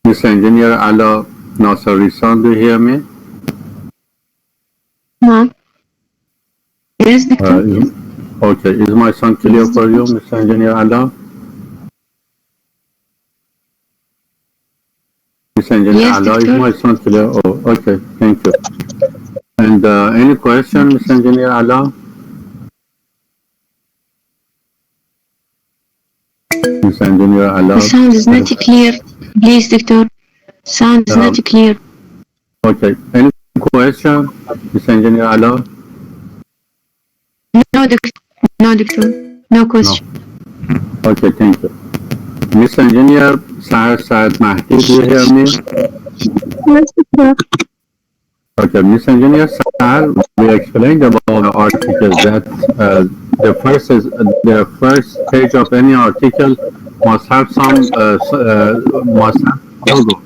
Mr. Engineer Ala Nasser Risan, do you hear me? No. Yes, Doctor. Okay, is my sound clear for you, Mr. Engineer Ala? Mr. Engineer Yes, Ala, is Doctor. my sound clear? Oh, okay, thank you. And any question, Mr. Engineer Ala? Mr. Engineer Ala? The sound is not clear. Please, Doctor. Sound is not clear. Okay, any question, Mr. Engineer Ala? No, Doctor. No, Doctor. No question. No. Okay, thank you. Mr. Engineer Saad Mahdi, do you hear me? Yes, Doctor. Okay, Mr. Engineer Saad, we explained about the articles that the first page of any article must have some must have logo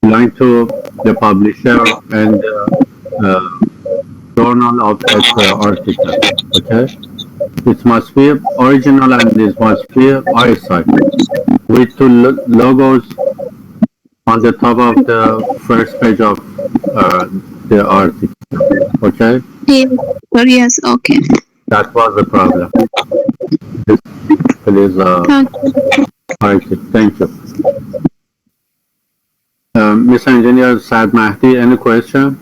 aligned to the publisher and journal of that article. Okay, it must be original and it must be eyesight with two logos on the top of the first page of the article. Okay? Yes, okay. That was the problem. Please, thank you. Mr. Engineer Saad Mahdi, any question?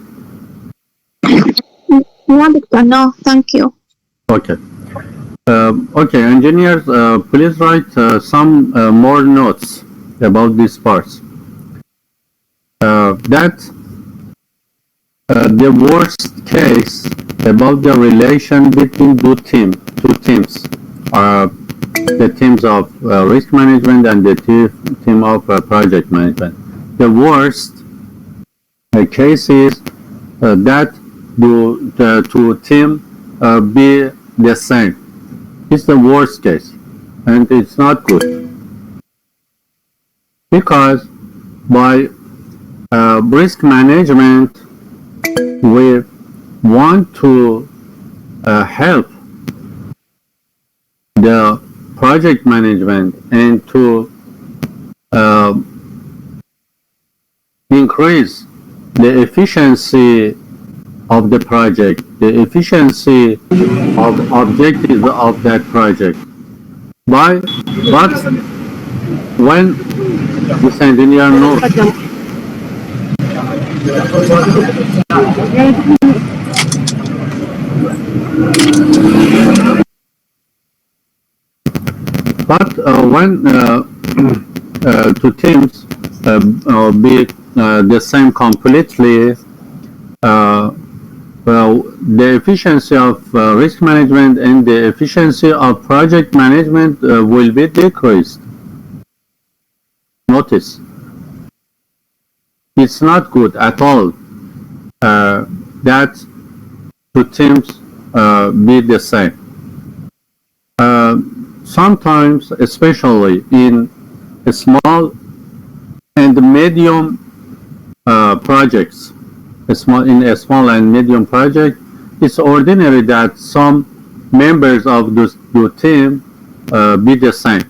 No, Doctor. No, thank you. Okay. Okay, engineers, please write some more notes about these parts. The worst case about the relation between two teams, the teams of risk management and the team of project management. The worst case is that the two teams be the same. It's the worst case, and it's not good because by risk management we want to help the project management and to increase the efficiency of the project, the efficiency of the objectives of that project. But when this engineer knows but when two teams be the same completely, well, the efficiency of risk management and the efficiency of project management will be decreased. Notice, it's not good at all that two teams be the same. Sometimes, especially in small and medium projects, in a small and medium project, it's ordinary that some members of the team be the same,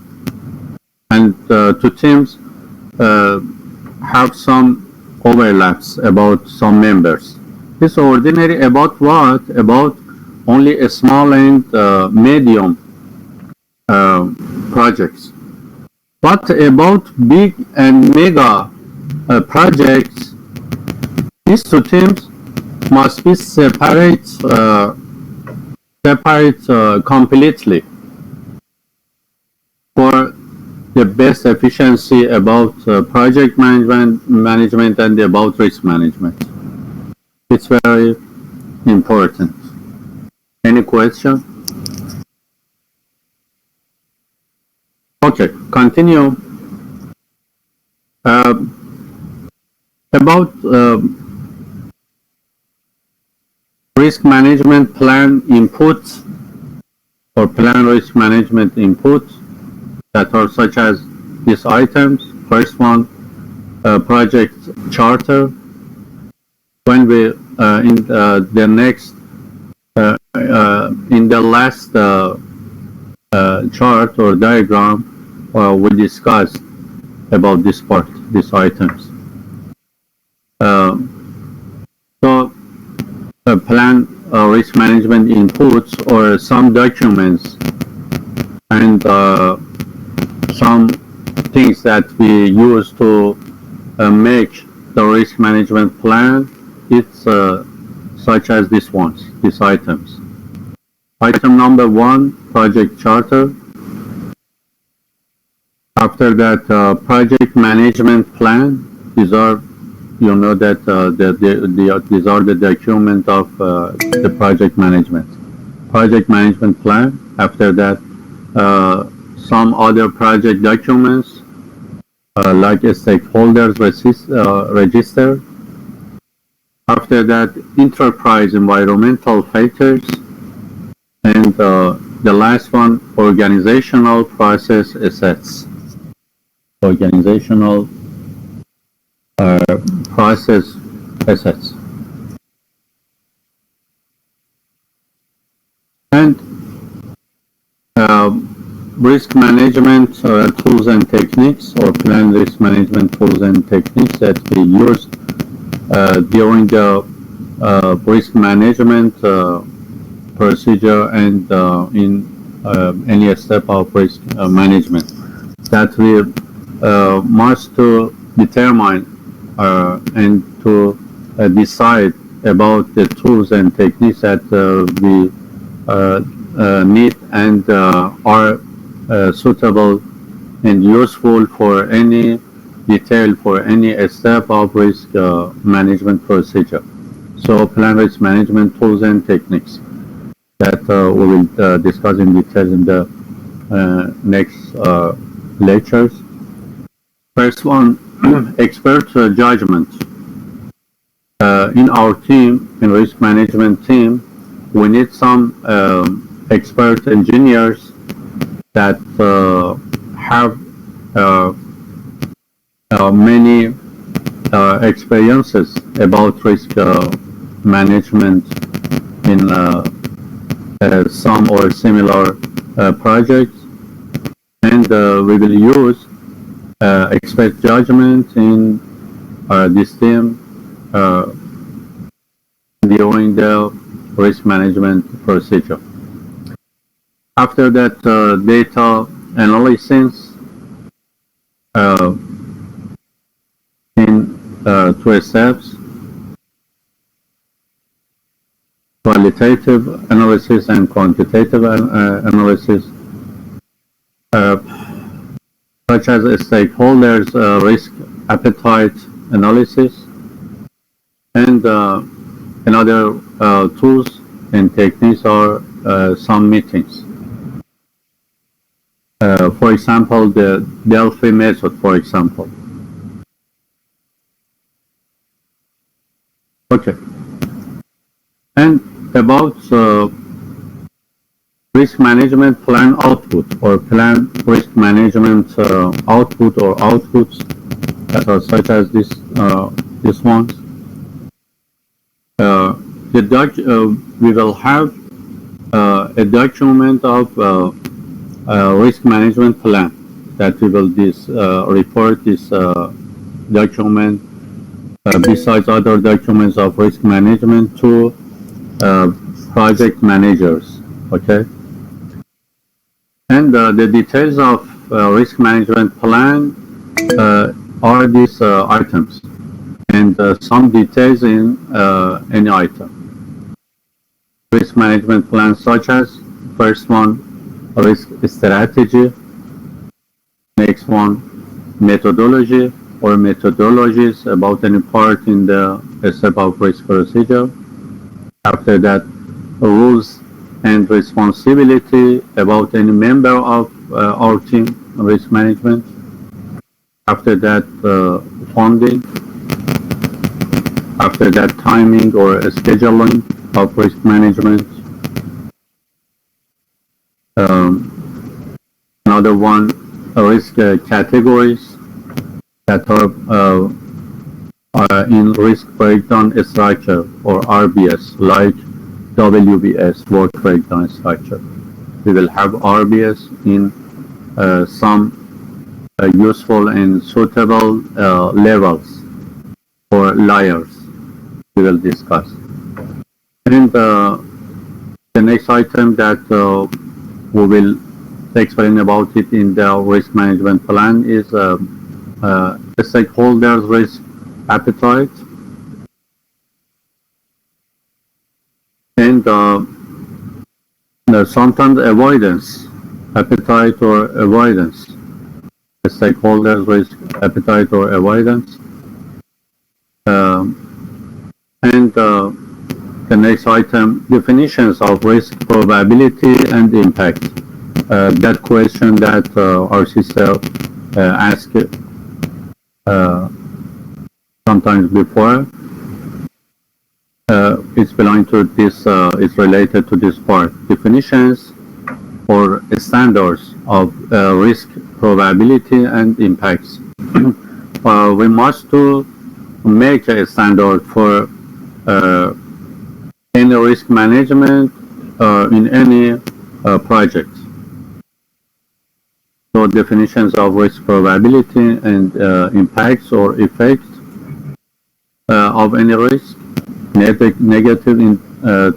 and two teams have some overlaps about some members. It's ordinary about what? About only a small and medium projects. But about big and mega projects, these two teams must be separate completely for the best efficiency about project management and about risk management. It's very important. Any question? Okay, continue. About risk management plan input or plan risk management input that are such as these items. First one, project charter. When we in the next in the last chart or diagram we discussed about this part, these items. So plan risk management inputs or some documents and some things that we use to make the risk management plan. It's such as these items. Item number 1, project charter. After that, project management plan. These are, you know that these are the document of the project management. Project management plan. After that, some other project documents like a stakeholders register. After that, enterprise environmental factors. And the last one, organizational process assets. Organizational process assets. And risk management tools and techniques, or plan risk management tools and techniques that we use during the risk management procedure and in any step of risk management that we must to determine and to decide about the tools and techniques that we need and are suitable and useful for any detail for any step of risk management procedure. So plan risk management tools and techniques that we will discuss in detail in the next lectures. First one, expert judgment. In our team, in risk management team, we need some expert engineers that have many experiences about risk management in some or similar projects, and we will use expert judgment in this team during the risk management procedure. After that, data analysis in 2 steps: qualitative analysis and quantitative analysis, such as stakeholders risk appetite analysis, and another tools and techniques are some meetings. For example, the Delphi method, for example. Okay. And about risk management plan output, or plan risk management output or outputs that are such as this ones. We will have a document of risk management plan that we will report this document besides other documents of risk management to project managers. Okay, and the details of risk management plan are these items, and some details in any item. Risk management plan, such as first one, risk strategy, next one, methodology or methodologies about any part in the step of risk procedure. After that, rules and responsibility about any member of our team, risk management. After that, funding. After that, timing or scheduling of risk management. Another one, risk categories that are in risk breakdown structure, or RBS, like WBS, work breakdown structure. We will have RBS in some useful and suitable levels for layers we will discuss. And the next item that we will explain about it in the risk management plan is the stakeholders' risk appetite and sometimes avoidance, appetite or avoidance. The stakeholders' risk appetite or avoidance. And the next item, definitions of risk, probability, and impact. That question that our sister asked sometimes before, it's belonging to this, it's related to this part. Definitions or standards of risk, probability, and impacts. We must make a standard for any risk management in any project. So definitions of risk, probability, and impacts or effects of any risk, negative in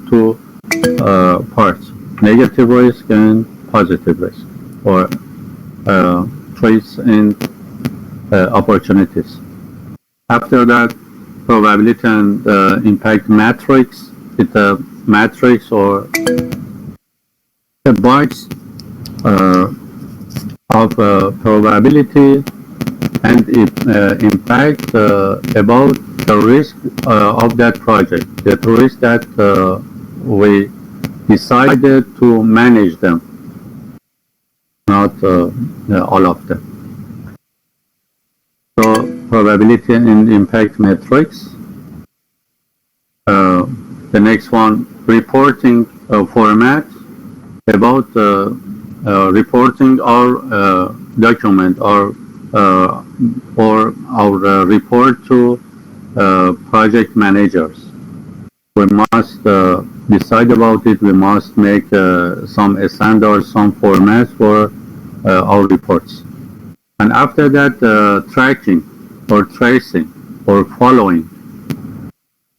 two parts, negative risk and positive risk, or threats and opportunities. After that, probability and impact matrix. It's a matrix or a box of probability and impact about the risk of that project, the risk that we decided to manage them, not all of them. So probability and impact matrix. The next one, reporting format, about reporting our document or our report to project managers. We must decide about it. We must make some standards, some formats for our reports. And after that, tracking or tracing or following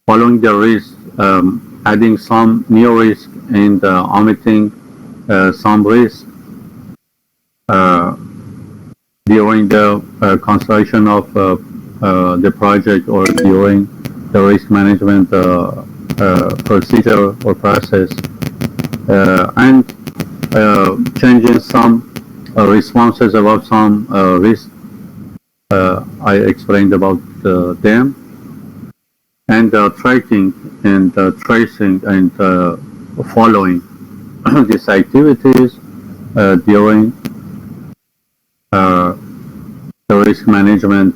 the risk, adding some new risk and omitting some risk during the construction of the project or during the risk management procedure or process, and changing some responses about some risk. I explained about them, and tracking and tracing and following these activities during the risk management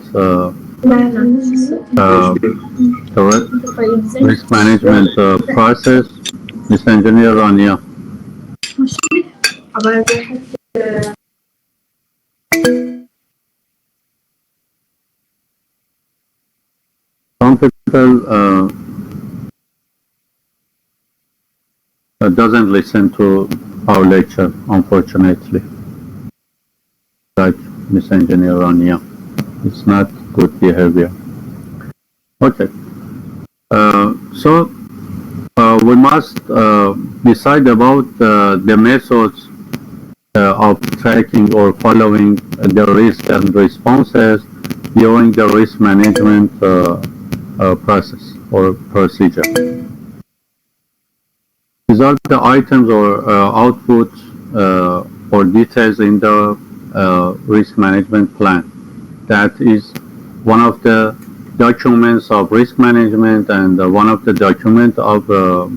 risk management process. Mr. Engineer Rania. Some people doesn't listen to our lecture, unfortunately. Like Mr. Engineer Rania. It's not good behavior. Okay. So we must decide about the methods of tracking or following the risk and responses during the risk management process or procedure. These are the items or outputs or details in the risk management plan. That is one of the documents of risk management and one of the documents of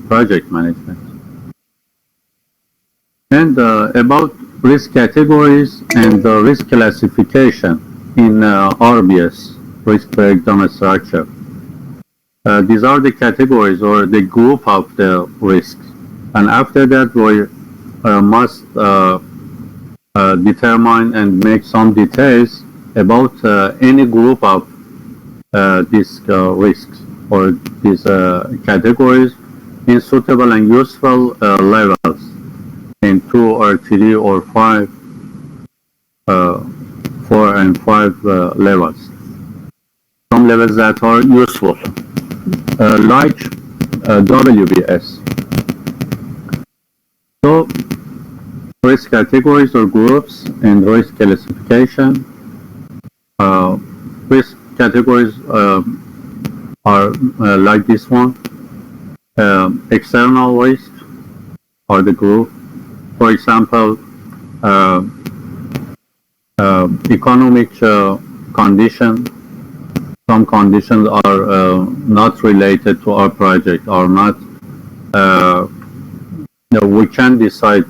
project management. And about risk categories and risk classification in RBS, risk breakdown structure. These are the categories or the group of the risks. And after that, we must determine and make some details about any group of these risks or these categories in suitable and useful levels in 2 or 3 or 5 4 and 5 levels. Some levels that are useful, like WBS. So, risk categories or groups and risk classification. Risk categories are like this one. External risk or the group. For example, economic condition. Some conditions are not related to our project, or not. We can decide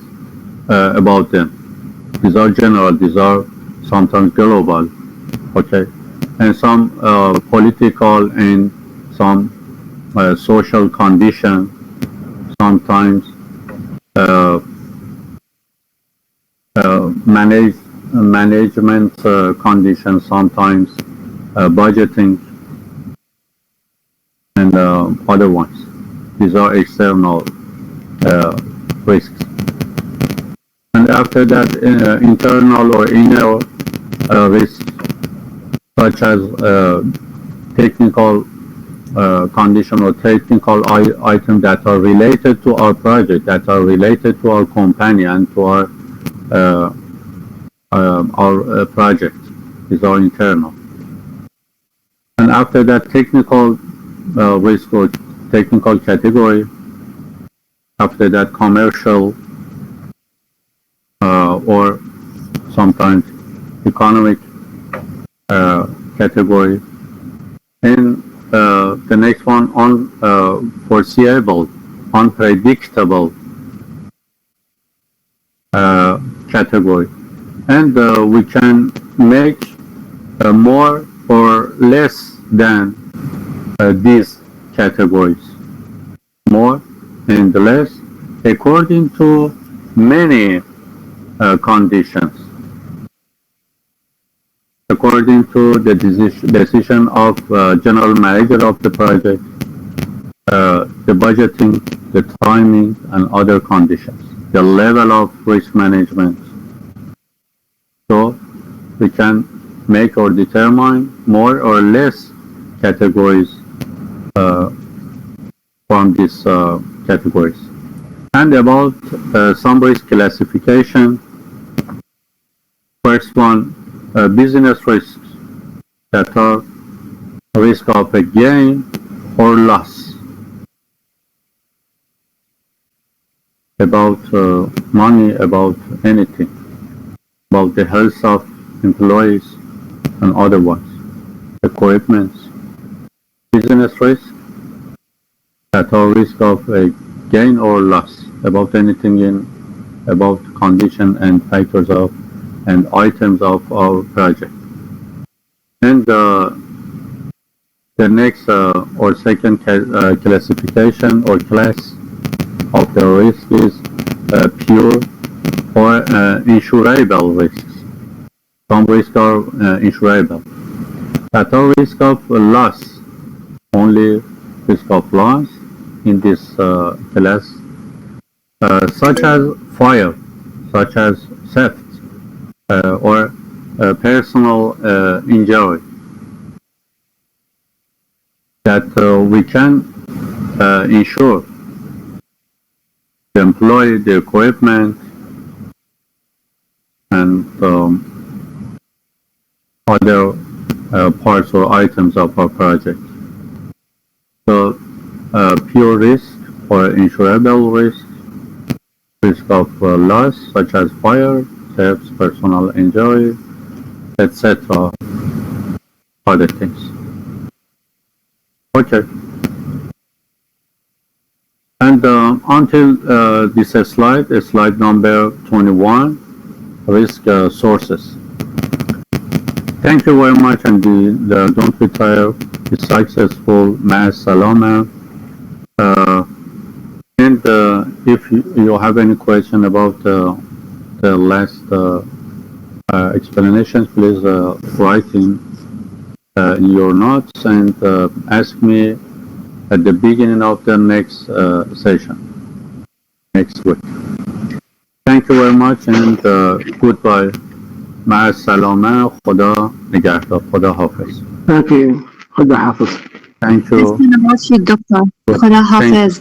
about them. These are general. These are sometimes global. Okay, and some political and some social condition. Sometimes management conditions, sometimes budgeting, and other ones. These are external risks. And after that, internal or inner risks, such as technical condition or technical items that are related to our project, that are related to our company and to our project. These are internal. And after that, technical risk or technical category. After that, commercial or sometimes economic category. And the next one, unforeseeable, unpredictable category. And we can make more or less than these categories. More and less according to many conditions. According to the decision of general manager of the project, the budgeting, the timing, and other conditions, the level of risk management. So we can make or determine more or less categories from these categories. And about some risk classification. First one, business risks, that are risk of a gain or loss, about money, about anything, about the health of employees and other ones, equipment. Business risk, that are risk of a gain or loss, about anything about condition and factors of and items of our project. And the next or second classification or class of the risk is pure or insurable risks. Some risks are insurable. That are risk of loss, only risk of loss in this class, such as fire, such as theft, or personal injury, that we can insure the employee, the equipment, and other parts or items of our project. So pure risk or insurable risk, risk of loss, such as fire, theft, personal injury, etc. Other things. Okay. And until this slide number 21, risk sources. Thank you very much, and don't retire. The successful mass salama. And if you have any question about the last explanations, please write in your notes and ask me at the beginning of the next session, next week. Thank you very much, and goodbye. مع السلامه. خدا نگهدار. خدا حافظ. اوكي خدا حافظ. Thank you. السلامات في الدكتور. خدا حافظ.